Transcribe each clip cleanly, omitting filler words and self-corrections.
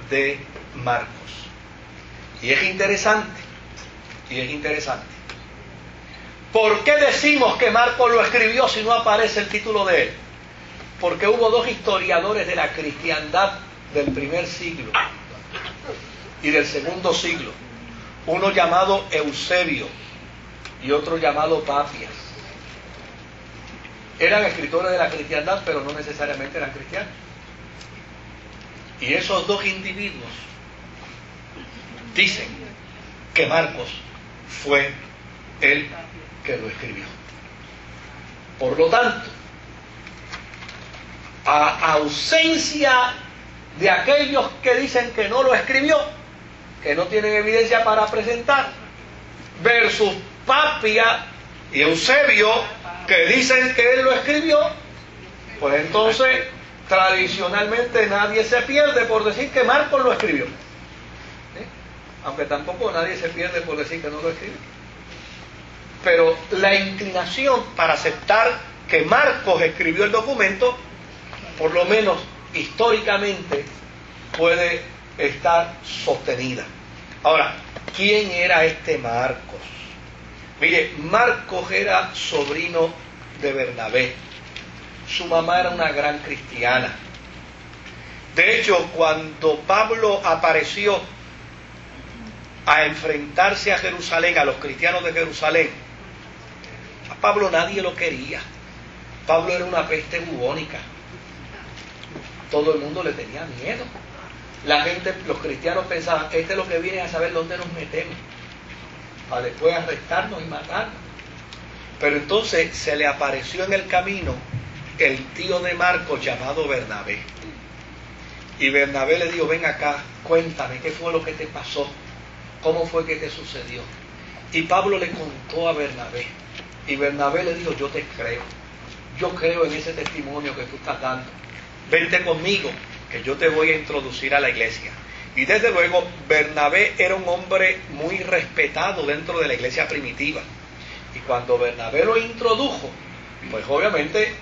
de Marcos. Y es interesante. ¿Por qué decimos que Marcos lo escribió si no aparece el título de él? Porque hubo dos historiadores de la cristiandad del primer siglo y del segundo siglo. Uno llamado Eusebio y otro llamado Papias. Eran escritores de la cristiandad, pero no necesariamente eran cristianos. Y esos dos individuos dicen que Marcos fue el que lo escribió. Por lo tanto, a ausencia de aquellos que dicen que no lo escribió, que no tienen evidencia para presentar, versus Papia y Eusebio, que dicen que él lo escribió, pues entonces tradicionalmente nadie se pierde por decir que Marcos lo escribió. Aunque tampoco nadie se pierde por decir que no lo escribió. Pero la inclinación para aceptar que Marcos escribió el documento, por lo menos históricamente, puede estar sostenida. Ahora, ¿quién era este Marcos? Mire, Marcos era sobrino de Bernabé. Su mamá era una gran cristiana. De hecho, cuando Pablo apareció a enfrentarse a Jerusalén, a los cristianos de Jerusalén, a Pablo nadie lo quería. Pablo era una peste bubónica. Todo el mundo le tenía miedo. La gente, los cristianos pensaban, este es lo que viene a saber dónde nos metemos, para después arrestarnos y matarnos. Pero entonces se le apareció en el camino el tío de Marcos llamado Bernabé. Y Bernabé le dijo, ven acá, cuéntame, ¿qué fue lo que te pasó? ¿Cómo fue que te sucedió? Y Pablo le contó a Bernabé. Y Bernabé le dijo, yo te creo. Yo creo en ese testimonio que tú estás dando. Vente conmigo, que yo te voy a introducir a la iglesia. Y desde luego, Bernabé era un hombre muy respetado dentro de la iglesia primitiva. Y cuando Bernabé lo introdujo, pues obviamente,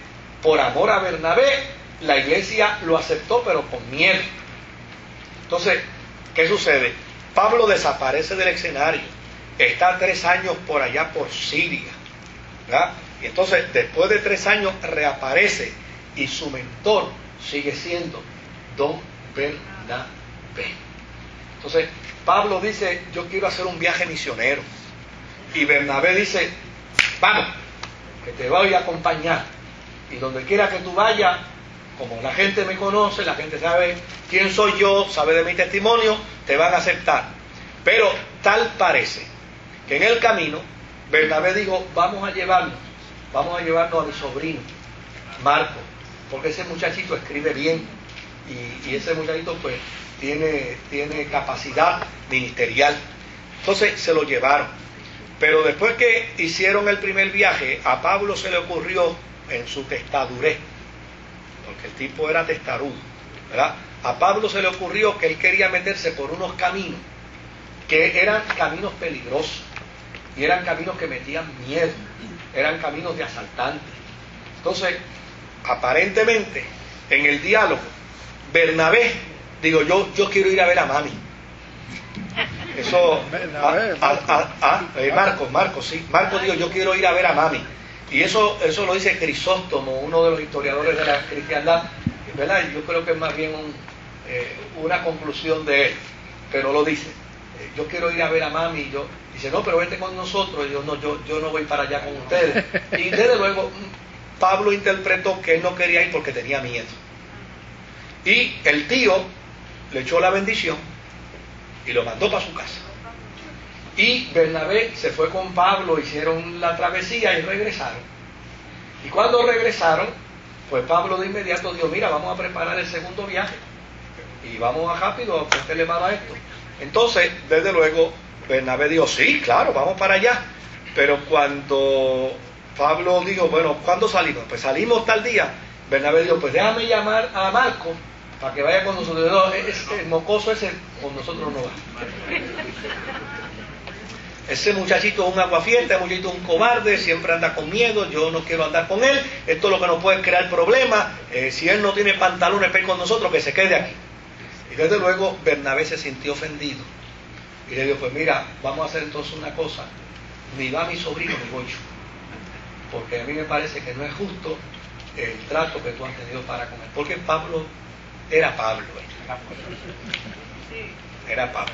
por amor a Bernabé, la iglesia lo aceptó, pero con miedo. Entonces, ¿qué sucede? Pablo desaparece del escenario, está 3 años por allá por Siria, ¿verdad? Y entonces después de 3 años reaparece y su mentor sigue siendo don Bernabé. Entonces Pablo dice, yo quiero hacer un viaje misionero, y Bernabé dice, vamos, que te voy a acompañar, y donde quiera que tú vayas, como la gente me conoce, la gente sabe quién soy yo, sabe de mi testimonio, te van a aceptar. Pero tal parece que en el camino Bernabé dijo, vamos a llevarnos a mi sobrino Marcos, porque ese muchachito escribe bien y ese muchachito pues tiene capacidad ministerial. Entonces se lo llevaron. Pero después que hicieron el primer viaje, a Pablo se le ocurrió en su testadurez, porque el tipo era testarudo, ¿verdad? A Pablo se le ocurrió que él quería meterse por unos caminos que eran caminos peligrosos y eran caminos que metían miedo, eran caminos de asaltantes. Entonces, aparentemente, en el diálogo, Bernabé, digo, yo quiero ir a ver a mami. Eso, Marcos, sí. Marcos dijo, yo quiero ir a ver a mami. Y eso lo dice Crisóstomo, uno de los historiadores de la cristiandad, ¿verdad? Yo creo que es más bien una conclusión de él, pero lo dice. Yo quiero ir a ver a mami. Y dice, no, pero vete con nosotros. Y yo no voy para allá con ustedes. Y desde luego, Pablo interpretó que él no quería ir porque tenía miedo. Y el tío le echó la bendición y lo mandó para su casa. Y Bernabé se fue con Pablo, hicieron la travesía y regresaron. Y cuando regresaron, pues Pablo de inmediato dijo, mira, vamos a preparar el segundo viaje. Y vamos rápido a meterle mano a esto. Entonces, desde luego, Bernabé dijo, sí, claro, vamos para allá. Pero cuando Pablo dijo, bueno, ¿cuándo salimos? Pues salimos tal día. Bernabé dijo, pues déjame llamar a Marcos para que vaya con nosotros. No, el mocoso ese con nosotros no va. Ese muchachito es un aguafiesta, ese muchachito es un cobarde, siempre anda con miedo, yo no quiero andar con él, esto es lo que nos puede crear problemas, si él no tiene pantalones para ir con nosotros, que se quede aquí. Y desde luego Bernabé se sintió ofendido y le dijo, pues mira, vamos a hacer entonces una cosa, ni va mi sobrino ni voy yo, porque a mí me parece que no es justo el trato que tú has tenido para con él, porque Pablo era Pablo, era Pablo.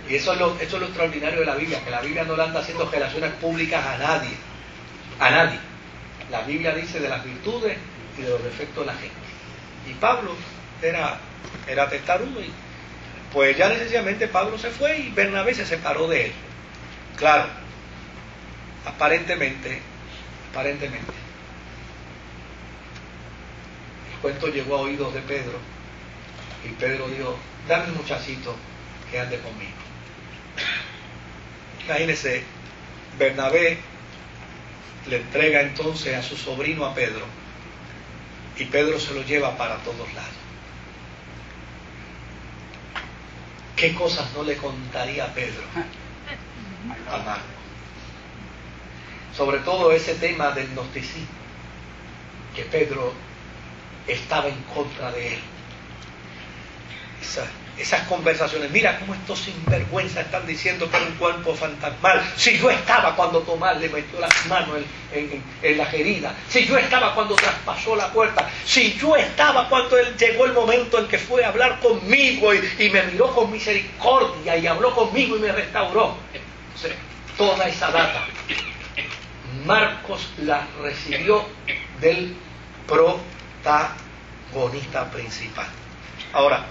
Y eso es lo extraordinario de la Biblia, que la Biblia no le anda haciendo relaciones públicas a nadie, La Biblia dice de las virtudes y de los defectos de la gente. Y Pablo era testarudo, y pues ya necesariamente Pablo se fue y Bernabé se separó de él. Claro, aparentemente, el cuento llegó a oídos de Pedro, y Pedro dijo, dame un muchachito que ande conmigo. Imagínense, Bernabé le entrega entonces a su sobrino a Pedro, y Pedro se lo lleva para todos lados. ¿Qué cosas no le contaría Pedro a Marcos? Sobre todo ese tema del gnosticismo, que Pedro estaba en contra de él. Esas conversaciones, mira cómo estos sinvergüenzas están diciendo que era un cuerpo fantasmal. Si yo estaba cuando Tomás le metió las manos en las heridas, si yo estaba cuando traspasó la puerta, si yo estaba cuando él llegó el momento en que fue a hablar conmigo y me miró con misericordia y habló conmigo y me restauró. Entonces, toda esa data Marcos la recibió del protagonista principal. Ahora,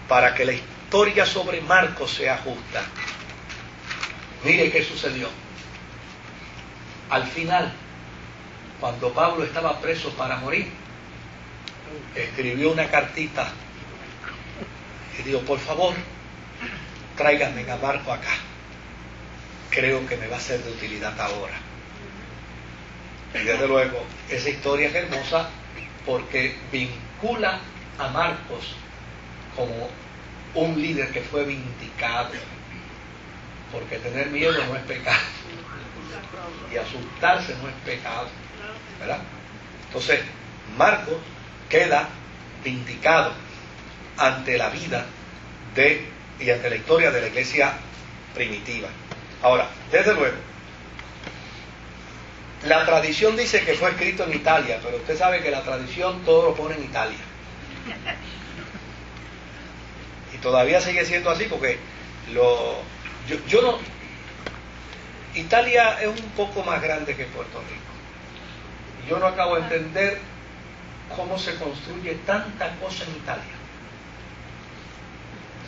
para que la historia sobre Marcos sea justa, mire qué sucedió. Al final, cuando Pablo estaba preso para morir, escribió una cartita y dijo, por favor, tráiganme a Marcos acá. Creo que me va a ser de utilidad ahora. Y desde luego, esa historia es hermosa porque vincula a Marcos como un líder que fue vindicado, porque tener miedo no es pecado y asustarse no es pecado, ¿verdad? Entonces Marcos queda vindicado ante la vida y ante la historia de la iglesia primitiva. Ahora, desde luego, la tradición dice que fue escrito en Italia, pero usted sabe que la tradición todo lo pone en Italia. Y todavía sigue siendo así porque yo no... Italia es un poco más grande que Puerto Rico. Yo no acabo de entender cómo se construye tanta cosa en Italia.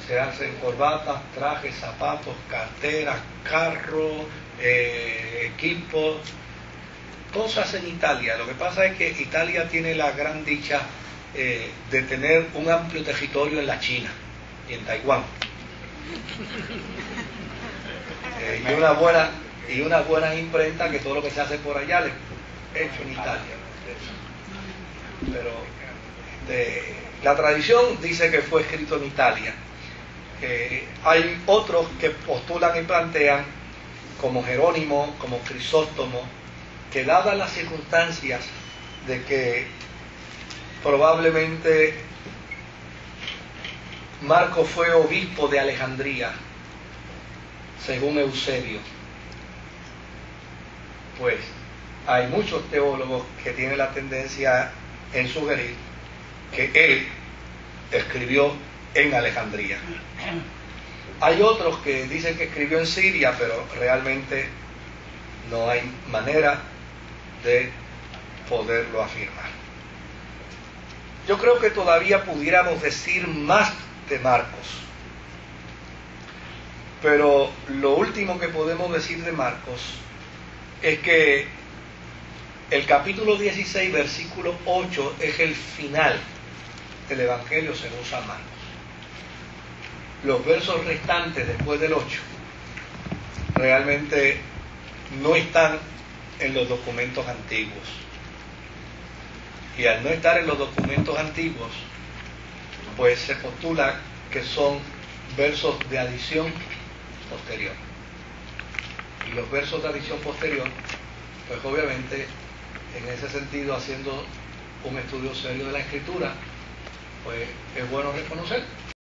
Se hacen corbatas, trajes, zapatos, carteras, carros, equipos, cosas en Italia. Lo que pasa es que Italia tiene la gran dicha de tener un amplio territorio en la China y en Taiwán. Y una buena imprenta que todo lo que se hace por allá es hecho en Italia. Pero la tradición dice que fue escrito en Italia. Hay otros que postulan y plantean, como Jerónimo, como Crisóstomo, que dadas las circunstancias de que probablemente Marcos fue obispo de Alejandría, según Eusebio, pues hay muchos teólogos que tienen la tendencia en sugerir que él escribió en Alejandría. Hay otros que dicen que escribió en Siria, pero realmente no hay manera de poderlo afirmar. Yo creo que todavía pudiéramos decir más de Marcos, pero lo último que podemos decir de Marcos es que el capítulo 16, versículo 8 es el final del Evangelio según San Marcos. Los versos restantes después del 8 realmente no están en los documentos antiguos. Y al no estar en los documentos antiguos, pues se postula que son versos de adición posterior. Y los versos de adición posterior, pues obviamente, en ese sentido, haciendo un estudio serio de la Escritura, pues es bueno reconocer